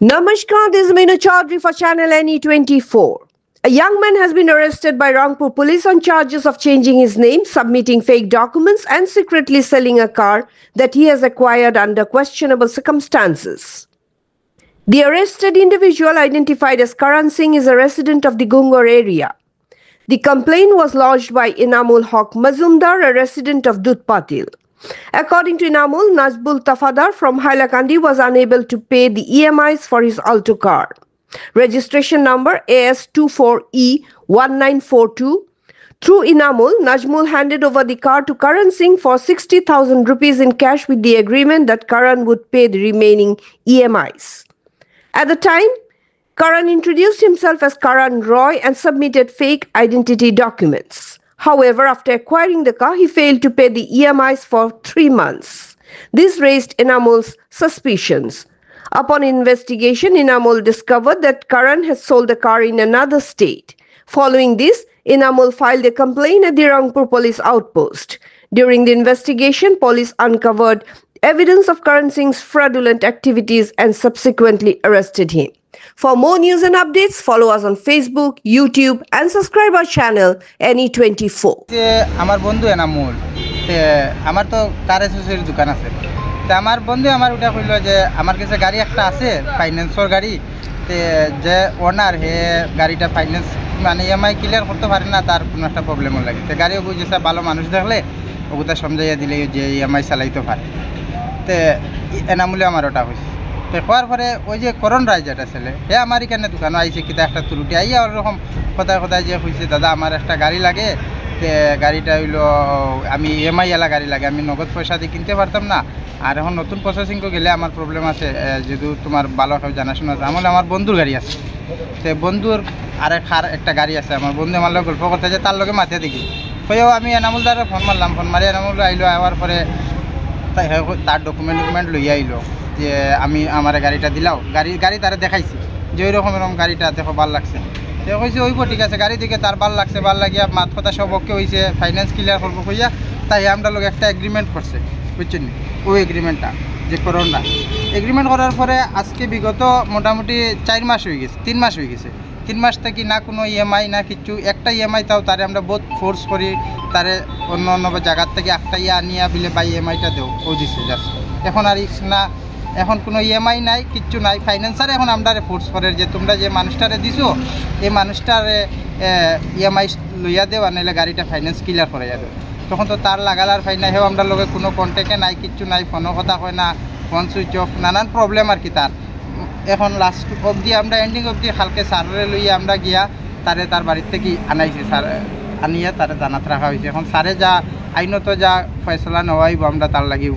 Namaskar, this is Meenu Chaudhary for Channel NE24. A young man has been arrested by Rangpur police on charges of changing his name, submitting fake documents, and secretly selling a car that he has acquired under questionable circumstances. The arrested individual, identified as Karan Singh, is a resident of the Gungur area. The complaint was lodged by Inamul Haq Mazumdar, a resident of Dudpatil. According to Inamul, Nazbul Tafadar from Hailakandi was unable to pay the EMIs for his Alto car. Registration number AS24E1942. Through Inamul, Najmul handed over the car to Karan Singh for 60,000 rupees in cash with the agreement that Karan would pay the remaining EMIs. At the time, Karan introduced himself as Karan Roy and submitted fake identity documents. However, after acquiring the car, he failed to pay the EMIs for 3 months. This raised Inamul's suspicions. Upon investigation, Inamul discovered that Karan has sold the car in another state. Following this, Inamul filed a complaint at the Rangpur police outpost. During the investigation, police uncovered evidence of Karan Singh's fraudulent activities and subsequently arrested him. For more news and updates, follow us on Facebook, YouTube, and subscribe our channel NE24. আমার বন্ধু এনামুল আমার তো কার এসোসিয়েটের দোকান আছে তো আমার বন্ধু আমার ওটা কইল যে আমার কাছে গাড়ি একটা আছে ফাইন্যান্সর গাড়ি তে যে ওনার হে গাড়িটা ফাইন্যান্স মানে ইএমআই ক্লিয়ার করতে পারে না তার কোনো একটা প্রবলেম লাগে তো গাড়ি বুঝেছে ভালো মানুষ দেখলে ওগুলা সমঝাইয়া দিলে যে ইএমআই চালাইতে পারে তো এনামুলে আমার ওটা হয়েছে তো হওয়ার পরে ওই যে করণ রায় যেটা ছেলে হে আমার এখানে দোকানে আইছে কিতা একটা ত্রুটি আইয়া ওরকম কোথায় কোথায় যে হয়েছে দাদা আমার একটা গাড়ি লাগে তে গাড়িটা হইলো আমি ইএমআই এলা গাড়ি লাগে আমি নগদ পয়সা দিয়ে কিনতে পারতাম না আর এখন নতুন প্রসেসিং গেলে আমার প্রবলেম আছে যেহেতু তোমার ভালো কেউ জানাশোনা আছে আমার বন্ধুর গাড়ি আছে তো বন্ধুর একটা গাড়ি আছে আমার বন্ধু আমার লোক গল্প করতে যে তার লগে মাথিয়ে দেখি হয়েও আমি এনামুল দ্বারা ফোন মারলাম ফোন মারি এনামুল আইলো আওয়ার পরে তার ডকুমেন্ট লইয়া আইলো যে আমি আমার গাড়িটা দিলাও গাড়ি তারা দেখাইছি যে ওই রকম এরকম গাড়িটা দেখো ভাল লাগছে তো কইছে ওইব ঠিক আছে গাড়ি দিকে তার ভাল লাগছে ভাল লাগিয়া মাত কথা সব ওকে হয়েছে ফাইন্যান্স ক্লিয়ার করবো কইয়া তাই আমরা লোক একটা এগ্রিমেন্ট করছে বুঝছেন ওই এগ্রিমেন্টটা যে করোনা এগ্রিমেন্ট করার পরে আজকে বিগত মোটামুটি 4 মাস হয়ে গেছে 3 মাস হয়ে গেছে 3 মাস থেকে না কোনো ইএমআই না কিছু একটা ইএমআই তাও তারে আমরা বহুত ফোর্স করি তারে অন্য জায়গার থেকে একটা আনিয়া বিলে বাই ইএমআইটা দেও ও দিচ্ছে জাস্ট এখন আর না এখন কোনো ইএমআই নাই কিচ্ছু নাই ফাইন্যান্সারে এখন আমরা ফোর্স করে যে তোমরা যে মানুষটারে দিছো এই মানুষটারে ইএমআই লইয়া দেওয়া নাহলে গাড়িটা ফাইন্যান্স ক্লিয়ার করে যাবে তখন তো তার লাগালার ফাইন নাই হেও আমরা লোকে কোনো কন্ট্যাক্টে নাই কিচ্ছু নাই ফোনও কথা হয় না ফোন সুইচ অফ নানান প্রবলেম আর কি তার এখন লাস্ট অবধি আমরা এন্ডিং অবধি হালকে সারে লইয়া আমরা গিয়া তারে তার বাড়ির থেকে আনাইছি স্যার আনিয়া তারে জানাত রাখা হয়েছে এখন স্যারে যা আইনত যা ফয়সলা নেওয়াইব আমরা তার লাগিও